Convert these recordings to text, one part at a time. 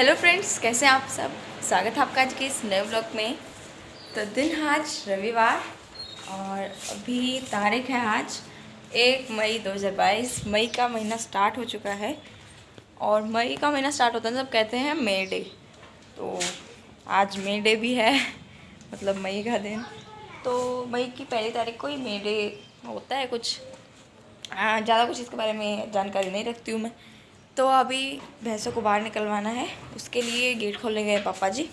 Hello friends, कैसे हैं आप सब। स्वागत है आपका आज के इस नए व्लॉग में। तो दिन आज रविवार और अभी तारीख है आज 1 मई 2022। मई का महीना स्टार्ट हो चुका है और मई का महीना स्टार्ट होता है जब कहते हैं मे डे। तो आज मे डे भी है, मतलब मई का दिन। तो मई की पहली तारीख को ही मे डे होता है। कुछ ज़्यादा कुछ इसके बारे में जानकारी नहीं रखती हूँ मैं। तो अभी भैंसों को बाहर निकलवाना है, उसके लिए गेट खोलने गए पापा जी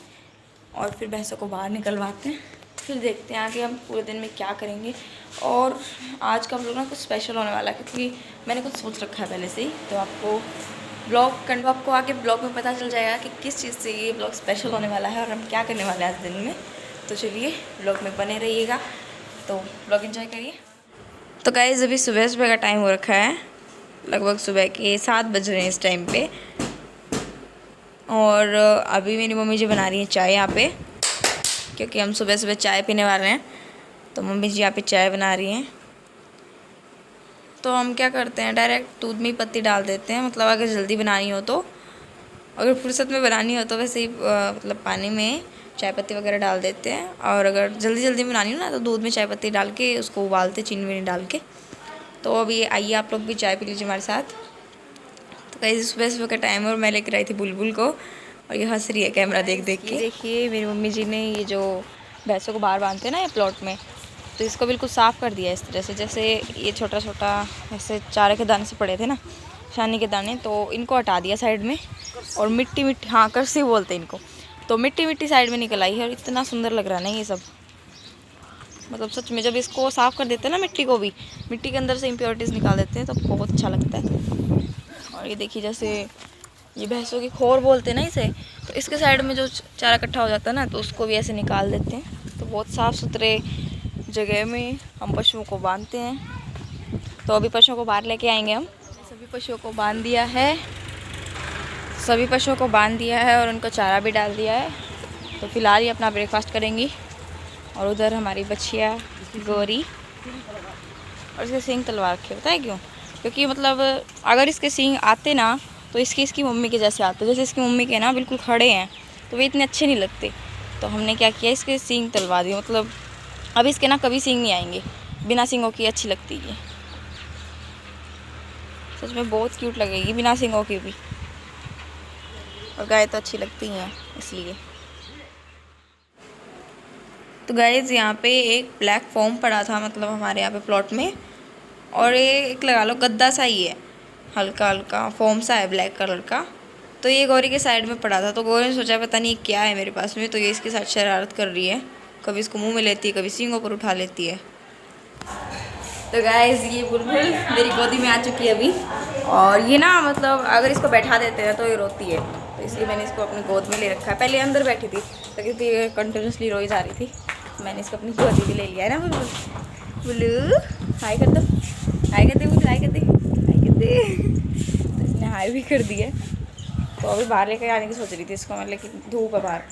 और फिर भैंसों को बाहर निकलवाते हैं। फिर देखते हैं आगे हम पूरे दिन में क्या करेंगे। और आज का व्लॉग ना कुछ स्पेशल होने वाला है क्योंकि मैंने कुछ सोच रखा है पहले से ही। तो आपको आगे ब्लॉग में पता चल जाएगा कि किस चीज़ से ये ब्लॉग स्पेशल होने वाला है और हम क्या करने वाले हैं आज दिन में। तो चलिए ब्लॉग में बने रहिएगा, तो ब्लॉग एंजॉय करिए। तो गाइस अभी सुबह सुबह का टाइम हो रखा है, लगभग सुबह के 7 बज रहे हैं इस टाइम पे। और अभी मेरी मम्मी जी बना रही है चाय यहाँ पे, क्योंकि हम सुबह सुबह चाय पीने वाले हैं। तो मम्मी जी यहाँ पे चाय बना रही हैं। तो हम क्या करते हैं, डायरेक्ट दूध में ही पत्ती डाल देते हैं। मतलब अगर जल्दी बनानी हो तो, अगर फुर्सत में बनानी हो तो वैसे ही मतलब पानी में चाय पत्ती वगैरह डाल देते हैं। और अगर जल्दी जल्दी बनानी हो ना तो दूध में चाय पत्ती डाल के उसको उबालते, चीनी वीनी डाल के। तो अभी आइए आप लोग भी चाय पी लीजिए हमारे साथ। तो कहीं सुबह सुबह का टाइम और मैं लेकर आई थी बुलबुल को और ये हंस रही है कैमरा देख देख के। देखिए मेरी मम्मी जी ने ये जो भैंसों को बाहर बांधते हैं ना ये प्लॉट में, तो इसको बिल्कुल साफ़ कर दिया इस तरह से। जैसे ये छोटा छोटा ऐसे चारे के दाने से पड़े थे ना, छानी के दाने, तो इनको हटा दिया साइड में। और मिट्टी मिट्टी, हाँ करसी बोलते हैं इनको, तो मिट्टी मिट्टी साइड में निकल आई है। और इतना सुंदर लग रहा है ना ये सब, मतलब सच में। जब इसको साफ़ कर देते हैं ना मिट्टी को भी, मिट्टी के अंदर से इम्प्योरिटीज़ निकाल देते हैं तो बहुत अच्छा लगता है। और ये देखिए जैसे ये भैंसों की खोर बोलते हैं ना इसे, तो इसके साइड में जो चारा इकट्ठा हो जाता है ना तो उसको भी ऐसे निकाल देते हैं। तो बहुत साफ़ सुथरे जगह में हम पशुओं को बांधते हैं। तो अभी पशुओं को बाहर लेके आएंगे हम। सभी पशुओं को बांध दिया है, और उनको चारा भी डाल दिया है। तो फिलहाल ये अपना ब्रेकफास्ट करेंगी। और उधर हमारी बच्चिया गौरी, और इसके सींग तलवार रखे, पता है क्यों? क्योंकि मतलब अगर इसके सींग आते ना तो इसकी मम्मी के जैसे आते। जैसे इसकी मम्मी के ना बिल्कुल खड़े हैं तो वे इतने अच्छे नहीं लगते। तो हमने क्या किया, इसके सींग तलवा दिए। मतलब अब इसके ना कभी सींग नहीं आएंगे, बिना सींगों की अच्छी लगती है। सच में बहुत क्यूट लगेगी बिना सींगों की भी। और गाय तो अच्छी लगती हैं इसलिए। तो गाइस यहाँ पे एक ब्लैक फॉर्म पड़ा था, मतलब हमारे यहाँ पे प्लॉट में। और ये एक लगा लो गद्दा सा ही है, हल्का हल्का फॉर्म सा है ब्लैक कलर का। तो ये गौरी के साइड में पड़ा था, तो गौरी ने सोचा पता नहीं क्या है मेरे पास में, तो ये इसके साथ शरारत कर रही है। कभी इसको मुंह में लेती है, कभी सींगों पर उठा लेती है। तो गाइस ये बुलबुल मेरी गोदी में आ चुकी है अभी। और ये ना मतलब अगर इसको बैठा देते हैं तो ये रोती है, तो इसलिए मैंने इसको अपनी गोद में ले रखा है। पहले अंदर बैठी थी लेकिन ये कंटिन्यूसली रोई जा रही थी, मैंने इसको अपनी गोदी में ले लिया है ना। बुलबुल बुलू हाय कर दो, हाय कर दे बुलू, हाय कर दे, हाय कर दे। तो इसने हाय भी कर दिया। तो अभी बाहर लेकर आने की सोच रही थी इसको मैं, लेकिन धूप है बाहर,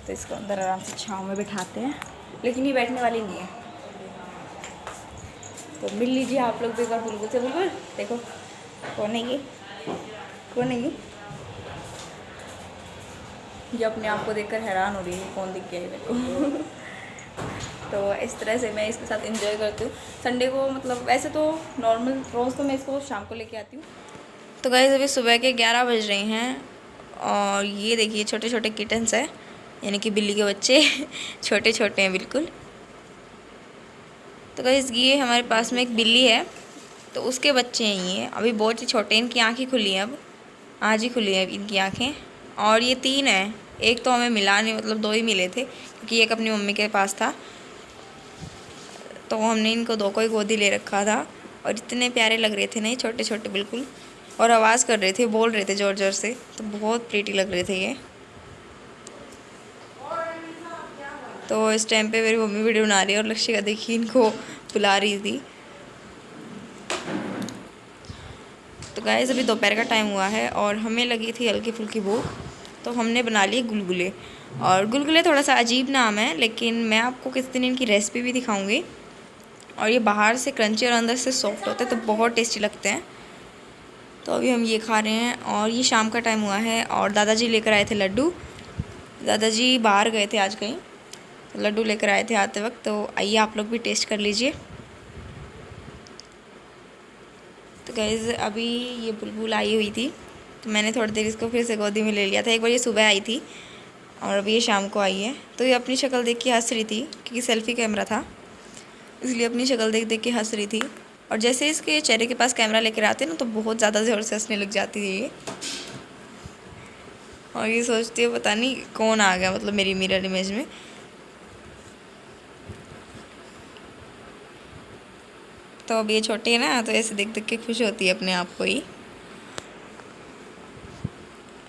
तो इसको अंदर आराम से छाँव में बिठाते हैं। लेकिन ये बैठने वाली नहीं है। तो मिल लीजिए आप लोग भी एक बार बुलबुल से। बुलबुल देखो कौन है ये, कौन है ये अपने आप को देखकर हैरान हो रही है कौन दिख गया है मेरे को। तो इस तरह से मैं इसके साथ एंजॉय करती हूँ संडे को। मतलब वैसे तो नॉर्मल रोज़ तो मैं इसको शाम को लेके आती हूँ। तो गाइस अभी सुबह के 11 बज रहे हैं और ये देखिए छोटे छोटे किटन्स हैं, यानी कि बिल्ली के बच्चे। छोटे छोटे हैं बिल्कुल। तो गाइस ये हमारे पास में एक बिल्ली है, तो उसके बच्चे हैं ये। अभी बहुत ही छोटे, इनकी आँखें खुली हैं, अब आज ही खुली हैं इनकी आँखें। और ये 3 हैं, एक तो हमें मिला नहीं, मतलब 2 ही मिले थे क्योंकि एक अपनी मम्मी के पास था। तो हमने इनको 2 को ही गोदी ले रखा था। और इतने प्यारे लग रहे थे ना ये, छोटे छोटे बिल्कुल। और आवाज़ कर रहे थे, बोल रहे थे ज़ोर ज़ोर से, तो बहुत प्रीटी लग रहे थे ये। तो इस टाइम पे मेरी मम्मी वीडियो बना रही है और लक्ष्य देखिए इनको बुला रही थी। तो गाइस अभी दोपहर का टाइम हुआ है और हमें लगी थी हल्की फुल्की भूख, तो हमने बना लिए गुलगुले। और गुलगुले थोड़ा सा अजीब नाम है, लेकिन मैं आपको किस दिन इनकी रेसिपी भी दिखाऊंगी। और ये बाहर से क्रंची और अंदर से सॉफ्ट होते हैं, तो बहुत टेस्टी लगते हैं। तो अभी हम ये खा रहे हैं और ये शाम का टाइम हुआ है और दादाजी लेकर आए थे लड्डू। दादाजी बाहर गए थे आज कहीं, तो लड्डू लेकर आए थे आते वक्त। तो आइए आप लोग भी टेस्ट कर लीजिए। तो गाइस अभी ये बुलबुल आई हुई थी, तो मैंने थोड़ी देर इसको फिर से गोदी में ले लिया था। एक बार ये सुबह आई थी और अभी ये शाम को आई है। तो ये अपनी शक्ल देख के हंस रही थी, क्योंकि सेल्फ़ी कैमरा था इसलिए अपनी शक्ल देख देख के हंस रही थी। और जैसे इसके चेहरे के पास कैमरा लेकर आते ना, तो बहुत ज़्यादा ज़ोर से हंसने लग जाती है ये। और ये सोचती है पता नहीं कौन आ गया, मतलब मेरी मिरर इमेज में। तो अब ये छोटी है ना, तो ऐसे देख देख के खुश होती है अपने आप को ही।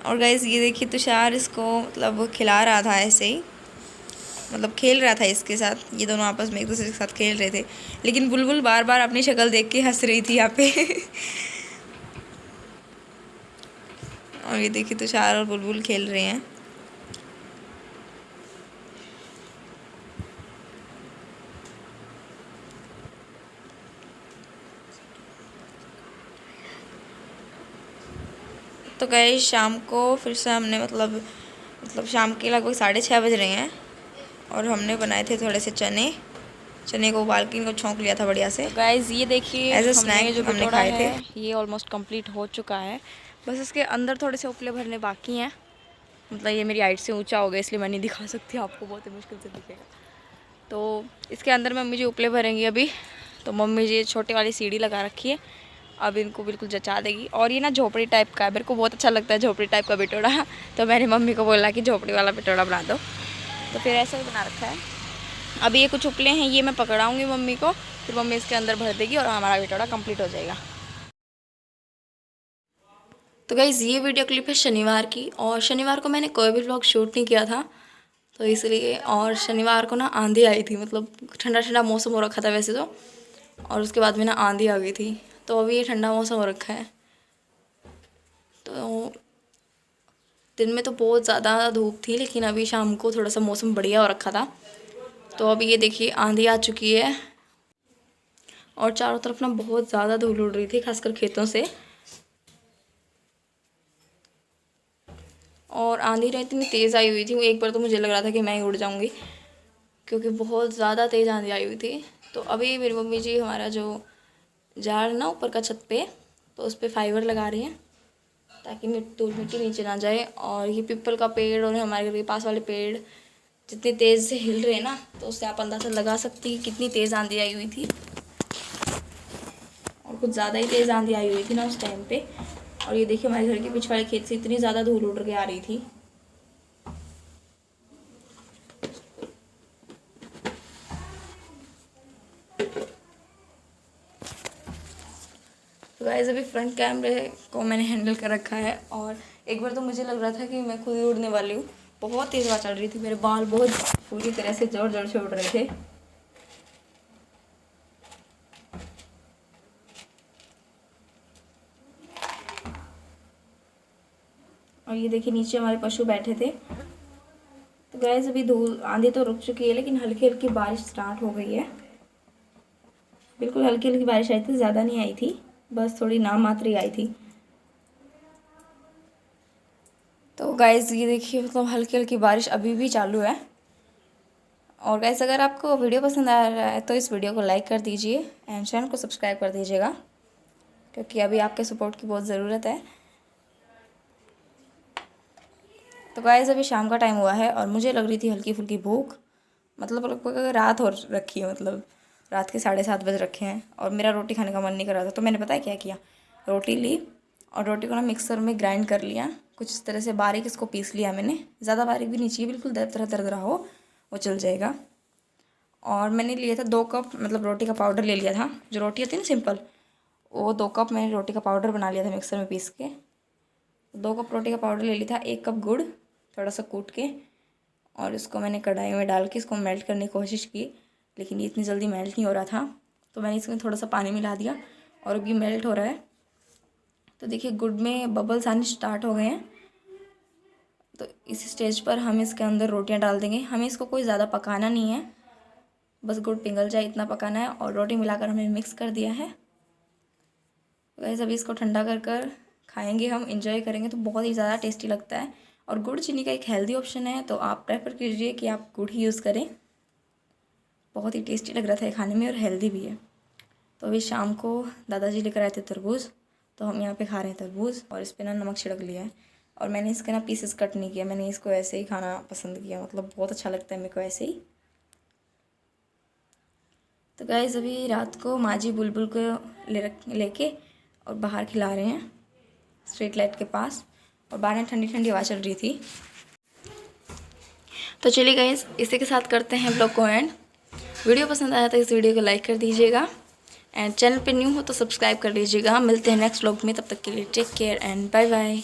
और गाइस ये देखिए तुषार इसको मतलब खिला रहा था ऐसे ही, मतलब खेल रहा था इसके साथ। ये दोनों आपस में एक दूसरे के साथ खेल रहे थे, लेकिन बुलबुल बार बार अपनी शक्ल देख के हंस रही थी यहाँ पे। और ये देखिए तुषार और बुलबुल खेल रहे हैं। तो गए शाम को फिर से हमने मतलब शाम के लगभग 6:30 बज रहे हैं और हमने बनाए थे थोड़े से चने को उबाल के इनको छौंक लिया था बढ़िया से। गाइस ये देखिए एज अ हमने स्नैक जो हमने भटोरा खाए थे। है ये ऑलमोस्ट कंप्लीट हो चुका है। बस इसके अंदर थोड़े से उपले भरने बाकी हैं। मतलब ये मेरी हाइट से ऊंचा हो गया इसलिए मैं नहीं दिखा सकती आपको, बहुत ही मुश्किल से दिखेगा। तो इसके अंदर मम्मी जी उपले भरेंगी अभी। तो मम्मी जी छोटी वाली सीढ़ी लगा रखी है, अब इनको बिल्कुल जचा देगी। और ये ना झोपड़ी टाइप का है, मेरे को बहुत अच्छा लगता है झोपड़ी टाइप का भटोरा। तो मैंने मम्मी को बोला कि झोपड़ी वाला भटोरा बना दो, तो फिर ऐसा ही बना रखा है। अभी ये कुछ उपले हैं, ये मैं पकड़ाऊँगी मम्मी को, फिर मम्मी इसके अंदर भर देगी और हमारा भटोरा कंप्लीट हो जाएगा। तो गाइज़ ये वीडियो क्लिप है शनिवार की, और शनिवार को मैंने कोई भी व्लॉग शूट नहीं किया था, तो इसलिए। और शनिवार को ना आंधी आई थी, मतलब ठंडा ठंडा मौसम हो रखा था वैसे तो, और उसके बाद में ना आंधी आ गई थी। तो अभी ये ठंडा मौसम हो रखा है। तो दिन में तो बहुत ज़्यादा धूप थी, लेकिन अभी शाम को थोड़ा सा मौसम बढ़िया हो रखा था। तो अभी ये देखिए आंधी आ चुकी है और चारों तरफ ना बहुत ज़्यादा धूल उड़ रही थी, खासकर खेतों से। और आंधी ना इतनी तेज़ आई हुई थी, एक बार तो मुझे लग रहा था कि मैं ही उड़ जाऊंगी, क्योंकि बहुत ज़्यादा तेज़ आंधी आई हुई थी। तो अभी मेरी मम्मी जी हमारा जो जाल ना ऊपर का छत पे, तो उस पर फाइबर लगा रही हैं ताकि मिट्टी नीचे ना जाए। और ये पीपल का पेड़ और हमारे घर के पास वाले पेड़ जितनी तेज़ से हिल रहे हैं ना, तो उससे आप अंदाज़ा लगा सकती हैं कितनी तेज़ आंधी आई हुई थी। और कुछ ज़्यादा ही तेज़ आंधी आई हुई थी ना उस टाइम पे। और ये देखिए हमारे घर के पीछे वाले खेत से इतनी ज़्यादा धूल उड़ के आ रही थी। तो गाइस अभी फ्रंट कैमरे को मैंने हैंडल कर रखा है, और एक बार तो मुझे लग रहा था कि मैं खुद ही उड़ने वाली हूँ। बहुत तेज़ हवा चल रही थी, मेरे बाल बहुत पूरी तरह से जोर जोर से उड़ रहे थे। और ये देखिए नीचे हमारे पशु बैठे थे। तो गाइस अभी धूल आंधी तो रुक चुकी है, लेकिन हल्की हल्की बारिश स्टार्ट हो गई है। बिल्कुल हल्की हल्की बारिश आई थी, ज़्यादा नहीं आई थी, बस थोड़ी नाम मात्र ही आई थी। तो गाइस ये देखिए मतलब हल्की हल्की बारिश अभी भी चालू है। और गाइस अगर आपको वीडियो पसंद आ रहा है तो इस वीडियो को लाइक कर दीजिए एंड चैनल को सब्सक्राइब कर दीजिएगा, क्योंकि अभी आपके सपोर्ट की बहुत ज़रूरत है। तो गाइस अभी शाम का टाइम हुआ है और मुझे लग रही थी हल्की फुल्की भूख, मतलब लगभग रात हो रखी है, मतलब रात के 7:30 बज रखे हैं और मेरा रोटी खाने का मन नहीं कर रहा था। तो मैंने पता है क्या किया, रोटी ली और रोटी को ना मिक्सर में ग्राइंड कर लिया, कुछ इस तरह से बारीक इसको पीस लिया मैंने। ज़्यादा बारीक भी नहीं चाहिए, बिल्कुल दरदरा हो, वो चल जाएगा। और मैंने लिया था 2 कप मतलब रोटी का पाउडर ले लिया था, जो रोटी होती है ना सिंपल, वो 2 कप मैंने रोटी का पाउडर बना लिया था मिक्सर में पीस के। 2 कप रोटी का पाउडर ले लिया था, 1 कप गुड़ थोड़ा सा कूट के, और इसको मैंने कढ़ाई में डाल के इसको मेल्ट करने की कोशिश की, लेकिन ये इतनी जल्दी मेल्ट नहीं हो रहा था। तो मैंने इसमें थोड़ा सा पानी मिला दिया और अब ये मेल्ट हो रहा है। तो देखिए गुड़ में बबल्स आने स्टार्ट हो गए हैं। तो इस स्टेज पर हम इसके अंदर रोटियां डाल देंगे। हमें इसको कोई ज़्यादा पकाना नहीं है, बस गुड़ पिघल जाए इतना पकाना है। और रोटी मिलाकर हमने मिक्स कर दिया है। वैसे अभी इसको ठंडा कर खाएंगे, हम इंजॉय करेंगे तो बहुत ही ज़्यादा टेस्टी लगता है। और गुड़ चीनी का एक हेल्दी ऑप्शन है, तो आप प्रेफर कीजिए कि आप गुड़ ही यूज़ करें। बहुत ही टेस्टी लग रहा था ये खाने में और हेल्दी भी है। तो अभी शाम को दादाजी लेकर आए थे तरबूज, तो हम यहाँ पे खा रहे हैं तरबूज और इस पर ना नमक छिड़क लिया है। और मैंने इसके ना पीसेस कट नहीं किया, मैंने इसको ऐसे ही खाना पसंद किया, मतलब बहुत अच्छा लगता है मेरे को ऐसे ही। तो गाइस अभी रात को माँ जी बुलबुल को लेके और बाहर खिला रहे हैं स्ट्रीट लाइट के पास, और बाहर ठंडी ठंडी हवा चल रही थी। तो चलिए गाइस इसी के साथ करते हैं ब्लॉग को एंड। वीडियो पसंद आया तो इस वीडियो को लाइक कर दीजिएगा एंड चैनल पे न्यू हो तो सब्सक्राइब कर लीजिएगा। मिलते हैं नेक्स्ट व्लॉग में, तब तक के लिए take care and bye bye.